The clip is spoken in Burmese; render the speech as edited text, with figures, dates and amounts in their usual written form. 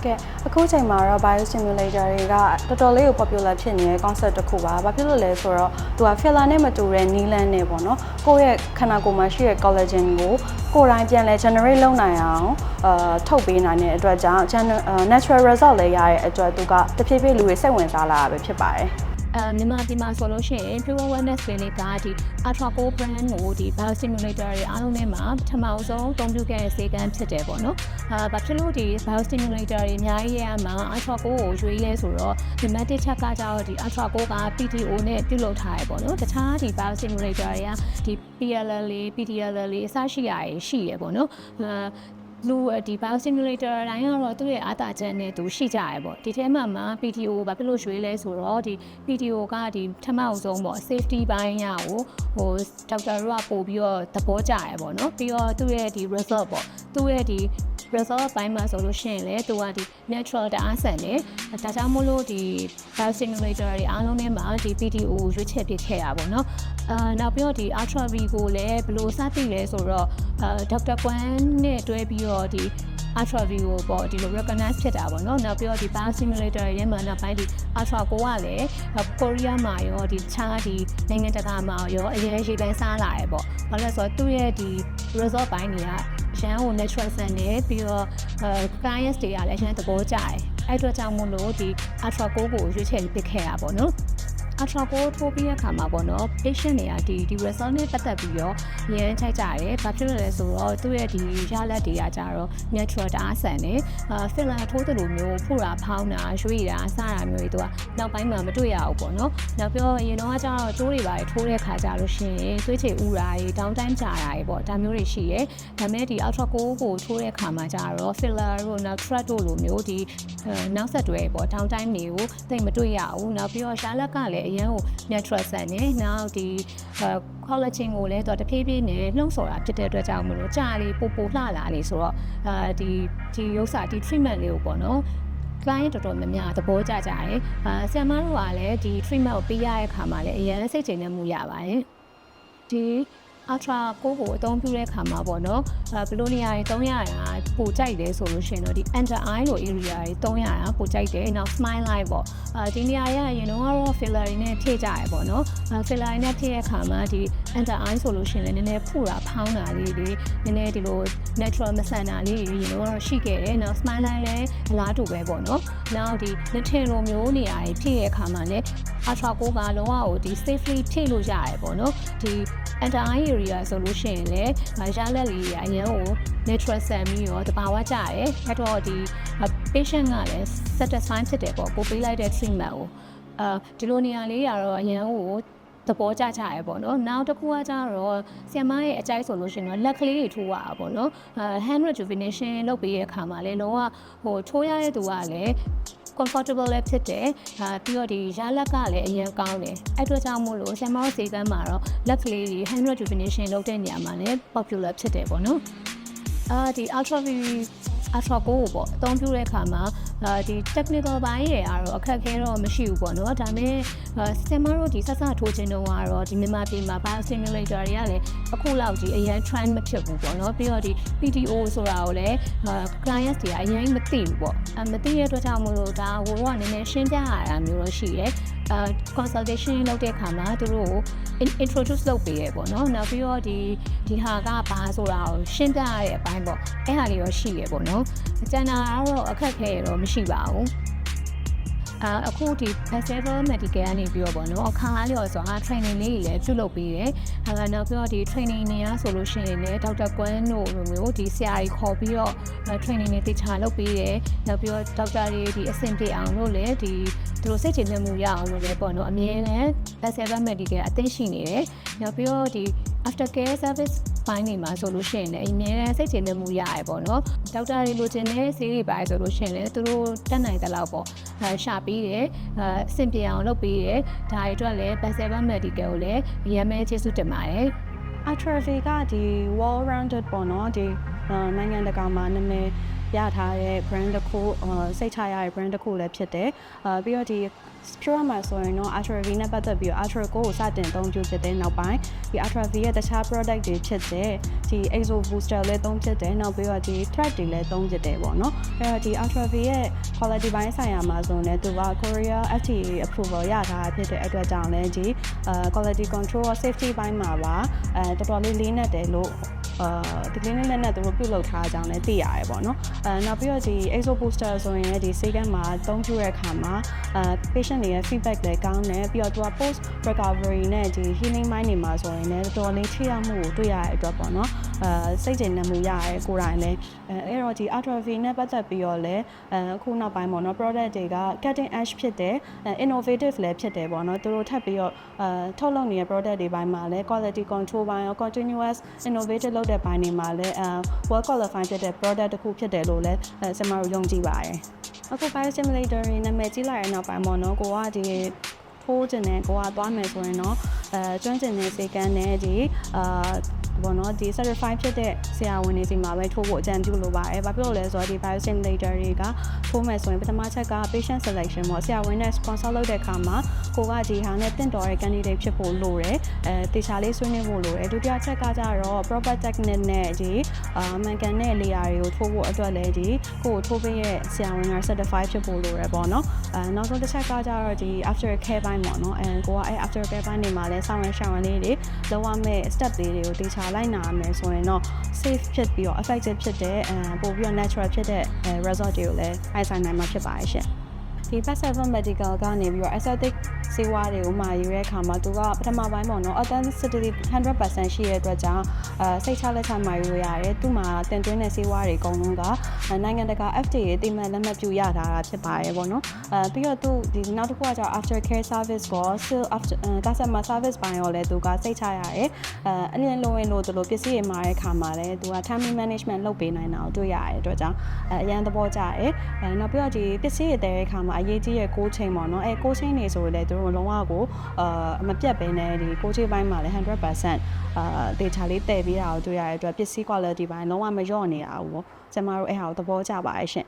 ကဲ့အခုချိန်မှာတော့ biostimulator တွေကတော်တော်လေးကို popular ဖြစ်နေတဲ့ concept တစ်ခုပါ။ဘာဖြစ်လို့လဲဆိုတော့သူက filler နဲ့မတူတဲ့နီးလန်းနဲ့ပေါ့နော်။ကိုယ့်ရဲ့ခန္ဓာကိုယ်မှာရှိတဲ့ collagen ကိုကိုယ်တိုင်ပြန်လဲ generate လုပ်နိုင်အောင်ထုတ်ပေးနိုင်တဲ့အတွက်ကြောင့် natural result လည်းရတဲ့အတွက်သူကတဖြည်းဖြည်းလူတွေစိတ်ဝင်စားလာတာပဲဖြစ်ပါတယ်။မြန်မာပြည်မှာဆိုလို့ရှိရင် Pure Wellness Clinic ကဒီ Ultra Core brand ကိုဒီ biostimulator တွေအားလုံးထဲမှာပထမဆုံးအသုံးပြုခဲ့တဲ့ဆေးကမ်းဖြစ်တယ်ပေါ့နော်။ဘာဖြစ်လို့ဒီ biostimulator တွေအများကြီးရမှာ Ultra Core ကိုရွေးလဲဆိုတော့ဒီမတ်တစ်ချက်ကကြတော့ဒီ Ultra Core က PTO နဲ့ပြုလုပ်ထားရပေါ့နော်။တခြားဒီ biostimulator တွေကဒီ PLL လေး PTL လေးအစရှိရရှိရပေါ့နော်လူဒီ biostimulator တိုင်းကတော့သူ့ရဲ့အားသာချက်နဲ့သူရှိကြရပေါ့ဒီထဲမှာ PTO ဘာဖြစ်လို့ရွေးလဲဆိုတော့ဒီ PTO ကဒီထမအောင်ဆုံးပေါ့ safety ဘိုင်းရကိုဒေါက်တာတို့ကပို့ပြီးတော့သဘောကျရပေါ့နော်ပြီးတော့သူ့ရဲ့ဒီ result ပေါ့သူ့ရဲ့ဒီ result ဘိုင်းမှာဆိုလို့ရှိရင်လေသူကဒီ natural တအားဆန်တယ်ဒါကြောင့်မို့လို့ဒီ biostimulator တွေအားလုံးထဲမှာဒီ PTO ရွေးချယ်ပြခဲ့ရပါတော့နောက်ပြီးတော့ဒီ Ultra V ကိုလည်းဘယ်လိုစသိလဲဆိုတော့ဒေါက်တာကွမ်နဲ့တွဲပြီးတော့ဒီ Ultra V ကိုပေါ့ဒီလို recognize ဖြစ်တာပေါ့နော်နောက်ပြီးတော့ဒီ biostimulator တွေထဲမှာနောက်ပိုင်းဒီ Ultra ကိုကလည်းကိုရီးယားမှာရောဒီခြားဒီနိုင်ငံတကာမှာရောအရင်ရှိပိုင်းစားလာရပေါ့ဘာလို့လဲဆိုတော့သူ့ရဲ့ဒီ result ပိုင်းတွေကရန်ကို natural ဆန်နေပြီးတော့ clients တွေကလည်းအရင်သဘောကျတယ်အဲ့အတွက်ကြောင့်မို့လို့ဒီ Ultra ကိုရွေးချယ်ပြခဲ့ရပါတော့Ultra Core ထိုးပြီးတဲ့အခါမှာပေါ့နော် patient တွေကဒီ result နဲ့ပတ်သက်ပြီးတော့ရမ်းချိုက်ကြတယ်။ဘာဖြစ်လို့လဲဆိုတော့သူ့ရဲ့ဒီရလဒ်တွေကကြတော့ natural တအားဆန်တယ်။ filler ထိုးတယ်လို့မျိုးဖူတာဖောင်းတာရွှေ့တာစတာမျိုးတွေသူကနောက်ပိုင်းမှာမတွေ့ရဘူးပေါ့နော်။နောက်ပြီးတော့အရင်တော့ကျတော့ကျိုးတွေပါထိုးတဲ့အခါကျလို့ရှိရင်သွေးချေဥတာတွေ down time ကြာတာတွေပေါ့ဒါမျိုးတွေရှိရဲ။ဒါမဲ့ဒီ Ultra Core ကိုထိုးတဲ့အခါမှာကျတော့ filler တို့နောက် thread တို့လိုမျိုးဒီနောက်ဆက်တွဲပေါ့ down time တွေကိုသိမတွေ့ရဘူး။နောက်ပြီးတော့ရှာလက်ကလည်းအရင်ကို natural ဆန်နေနောက်ဒီ collagen ကိုလည်းတော့တဖြည်းဖြည်းနဲ့လှုံ့ဆော်တာဖြစ်တဲ့အတွက်ကြောင့်မလို့ကြာလေးပိုလှလာနေဆိုတော့ဒီရုပ်စာဒီ treatment လေးကိုပေါ့နော် client တော်တော်များများသဘောကျကြတယ်ဆရာမတို့ကလည်းဒီ treatment ကိုပေးရတဲ့အခါမှာလည်းအရင်စိတ်ချနေမှုရပါတယ်ဒီ Ultra Core ကိုအသုံးပြုတဲ့အခါမှာပေါ့နော်ဘယ်လိုနေရာတွေသုံးရတာပိုကြိုက်တယ်ဆိုလို့ရှိရင်တော့ဒီ under eye လို area တွေသုံးရတာပိုကြိုက်တယ်နောက် smile line ပေါ့ဒီနေရာရရင်တော့ filler တွေနဲ့ဖြည့်ကြရပေါ့နော်filler တွေနဲ့ဖြည့်တဲ့အခါမှာဒီ under eye ဆိုလို့ရှိရင်လည်းနည်းနည်းဖူတာဖောင်းတာလေးတွေနည်းနည်းဒီလို natural မဆန်တာလေးတွေရင်တော့ရှိခဲ့တယ်နောက် smile line လည်းအလားတူပဲပေါ့နော်နောက်ဒီလက်ထင်လိုမျိုးနေရာတွေဖြည့်တဲ့အခါမှာလည်း Ultra Core ကလုံးဝကိုဒီ safely ဖြည့်လို့ရတယ်ပေါ့နော်ဒီ under eye area ဆိုလို့ရှိရင်လည်းရလက်လေးအရင်ကို natural ဆန်ပြီးတော့တဘာဝကျတယ်အဲ့တော့ဒီ patient ကလည်း satisfied ဖြစ်တယ်ပေါ့ကိုပေးလိုက်တဲ့ treatment ကိုဒီလိုနေရာလေးရတော့အရင်ကိုသဘောကျကြရပေါ့နော်နောက်တစ်ခုကကြတော့ဆရာမရဲ့အကြိုက်ဆိုလို့ရှိရင်တော့လက်ကလေးတွေထိုးရတာပေါ့နော်hand rejuvenation လုပ်ပေးတဲ့အခါမှာလည်းလုံးဝထိုးရတဲ့သူကလည်းcomfortable လည်းဖြစ်တယ်ပြီးတော့ဒီရလက်ကလည်းအရင်ကောင်းတယ်အဲ့အတွက်ကြောင့်မို့လို့ဆရာမတို့ဈေးကမ်းမှာတော့လက်ကလေးတွေ hand rejuvenation လုပ်တဲ့နေရာမှာလည်း popular ဖြစ်တယ်ပေါ့နော်ဒီ Ultra Core ကိုပေါ့အသုံးပြုတဲ့အခါမှာဒီ technical ဘိုင်းတွေကတော့အခက်အခဲတော့မရှိဘူးပေါ့နော်ဒါပေမဲ့ဆင်မတို့ဒီဆက်ထိုးခြင်းတော့ကတော့ဒီမြန်မာပြည်မှာ biostimulator တွေကလည်းအခုလောက်ကြီးအရင် trend မဖြစ်ဘူးပေါ့နော်ပြီးတော့ဒီ PTO ဆိုတာကိုလည်း clients တွေကအရင်မသိဘူးပေါ့မသိတဲ့အတွက်ကြောင့်မလို့ဒါဟိုကနည်းနည်းရှင်းပြရတာမျိုးတော့ရှိတယ်consultation လုပ်တဲ့အခါမှာသူတို့ကို introduce လုပ်ပေးရပေါ့နော်နောက်ပြီးတော့ဒီဟာကဘာဆိုတာကိုရှင်းပြရတဲ့အပိုင်းပေါ့အဲ့ဟာလေးရောရှိရပေါ့နော်ကျန်တာကတော့အခက်အခဲတော့မရှိပါဘူးအခုဒီ Festival Medical ကနေပြီးတော့ပေါ့နော်အခါအားလျော်ဆိုတာ training လေးတွေလည်းပြုလုပ်ပေးတယ်နောက်ပြီးတော့ဒီ training တွေကဆိုလို့ရှိရင်လည်းဒေါက်တာကွန်းတို့လိုမျိုးဒီဆရာကြီးခေါ်ပြီးတော့ training တွေတခြားလုပ်ပေးတယ်နောက်ပြီးတော့ဒေါက်တာတွေဒီအဆင်ပြေအောင်လို့လည်းဒီသူတို့စိတ်ချမှုရအောင်လို့လည်းပေါ့နော်အမြဲတမ်း Festival Medical အသင့်ရှိနေတယ်နောက်ပြီးတော့ဒီ after care service ပိုင်းနေမှာဆိုလို့ရှိရင်လည်းအများနဲ့စိတ်ချမှုရရပေါ့နော်ဒေါက်တာတွေလိုချင်တဲ့ဆေးတွေပါဆိုလို့ရှိရင်လည်းသူတို့တက်နိုင်တဲ့လောက်ပေါ့ရှာပေးတယ်အဆင်ပြေအောင်လုပ်ပေးတယ်ဒါတွေအတွက်လည်း Festival Medical ကိုလည်းအများမဲကျေးဇူးတင်ပါတယ် Ultra V ကဒီ well rounded ပေါ့နော်ဒီနိုင်ငံတကာမှာနာမည် ရထားတဲ့ brand တစ်ခုစိတ်ချရတဲ့ brand တစ်ခုလည်းဖြစ်တယ်ပြီးတော့ဒီ Pure မှာဆိုရင်တော့ Ultra V နဲ့ပတ်သက်ပြီးတော့ Ultra Go ကိုစတင်အသုံးပြုဖြစ်တဲ့နောက်ပိုင်းဒီ Ultra V ရဲ့တခြား product တွေဖြစ်တဲ့ဒီ Exo Booster လည်းသုံးဖြစ်တယ်နောက်ပြီးတော့ဒီ thread တွေလည်းသုံးဖြစ်တယ်ပေါ့နော်အဲ့တော့ဒီ Ultra V ရဲ့ quality ပိုင်းဆိုင်ရာမှာဆိုရင်သူက Korea FDA approval ရထားတာဖြစ်တဲ့အတွက်ကြောင့်လည်းဒီquality control safety ပိုင်းမှာပါတော်တော်လေးနက်တယ်လို့ဒီကနေ့နဲ့သူတို့ပြုလုပ်ထားကြအောင်လည်းသိရတယ်ပေါ့နော်နောက်ပြီးတော့ဒီ Exo Booster ဆိုရင်ဒီဆေးကန်းမှာအသုံးပြုတဲ့အခါမှာpatient တွေရဲ့ feedback လည်းကောင်းတယ်ပြီးတော့သူက post recovery နဲ့ဒီ healing ပိုင်းတွေမှာဆိုရင်လည်းတော်တော်လေးထိရောက်မှုကိုတွေ့ရတဲ့အတွက်ပေါ့နော်စိတ်ကျေနပ်မှုရရဲကိုယ်တိုင်လည်းအဲ့တော့ဒီ Ultra V နဲ့ပတ်သက်ပြီးတော့လည်းအခုနောက်ပိုင်းပေါ့နော် product တွေက cutting edge ဖြစ်တယ်innovative လည်းဖြစ်တယ်ပေါ့နော်သူတို့ထပ်ပြီးတော့ထုတ်လုပ်နေတဲ့ product တွေပိုင်းမှာလည်း quality control ပိုင်းရော continuous innovative လုပ်တဲ့ပိုင်းတွေမှာလည်းwell qualified ဖြစ်တဲ့ product တစ်ခုဖြစ်တယ်လို့လည်းကျွန်တော်တို့ယုံကြည်ပါတယ်အခု biostimulator တွေနာမည်ကြီးလာတဲ့နောက်ပိုင်းပေါ့နော်ကိုကဒီထိုးကျင်တယ်ကိုကသွားမယ်ဆိုရင်တော့ကျွမ်းကျင်တဲ့စေကန်းနဲ့ဒီဘောနော်ဒီ certified ဖြစ်တဲ့ဆရာဝန်တွေစီမှာပဲထိုးဖို့အကြံပြုလိုပါတယ်။ဘာဖြစ်လို့လဲဆိုတော့ဒီ biostimulator တွေကထိုးမယ်ဆိုရင်ပထမချက်က patient selection ပေါ့ဆရာဝန်နဲ့ sponsor လုပ်တဲ့အခါမှာကိုကဒီဟာနဲ့တင့်တော်တဲ့ candidate ဖြစ်ဖို့လိုတယ်။တေချာလေးဆွေးနွေးဖို့လိုတယ်။ဒုတိယချက်ကကြတော့ proper technique နဲ့ဒီမှန်ကန်တဲ့ layer တွေကိုထိုးဖို့အတွက်လည်းဒီကိုထိုးပေးရဲ့ဆရာဝန်က certified ဖြစ်ဖို့လိုတယ်ပေါ့နော်။နောက်ဆုံးတစ်ချက်ကကြတော့ဒီ after care ပိုင်းပေါ့နော်။ကိုကafter care ပိုင်းတွေမှာလည်းဆောင်းရရှောင်းလေးတွေလောက်ရမယ့် step လေးတွေကိုတေချာလိုက်နာမယ်ဆိုရင်တော့ safe ဖြစ်ပြီးတော့ effective ဖြစ်တဲ့ပို့ပြီးတော့ natural ဖြစ်တဲ့ result တွေကိုလည်းအိုင်ဆိုင်နိုင်မှာဖြစ်ပါရဲ့ရှင်ဒီ Past 7 Medical ကနေပြီးတော့ aesthetic ဆေးဝါးတွေကိုမှာယူတဲ့အခါမှာသူကပထမပိုင်းပေါ့နော် authenticity 100% ရှိတဲ့အတွက်ကြောင့်စိတ်ချလက်ချမှာယူရရတယ်သူ့မှာတင်သွင်းတဲ့ဆေးဝါးတွေအကုန်လုံးကနိုင်ငံတကာ FDA အသိအမှတ်လက်မှတ်ပြုရထားတာဖြစ်ပါတယ်ပေါ့နော်ပြီးတော့သူဒီနောက်တစ်ခုကကျတော့ after care service ကို still after customer service ပိုင်းရောလဲသူကစိတ်ချရတယ်အလင်းလုံးဝင်လို့သူတို့ပစ္စည်းတွေမှာတဲ့အခါမှာလဲသူက time management လုပ်ပေးနိုင်တာကိုတွေ့ရတဲ့အတွက်ကြောင့်အရန်သဘောကျတယ်နောက်ပြီးတော့ဒီပစ္စည်းတွေတဲ့အခါမှာအရေးကြီးတဲ့ cold chain ပေါ့နော်cold chain တွေဆိုရင်လည်းသူတို့လုံးဝကိုမပြတ်ဘဲနဲ့ဒီ cold chain ပိုင်းမှာလည်း 100% တေချာလေးတည်ပြီးတာကိုတွေ့ရတဲ့အတွက်ပစ္စည်း quality ပိုင်းလုံးဝမလျော့နေတာဘူးပေါ့ကျွန်တော်တို့အဲ့ဟာကိုသဘောကျပါရဲ့ရှင်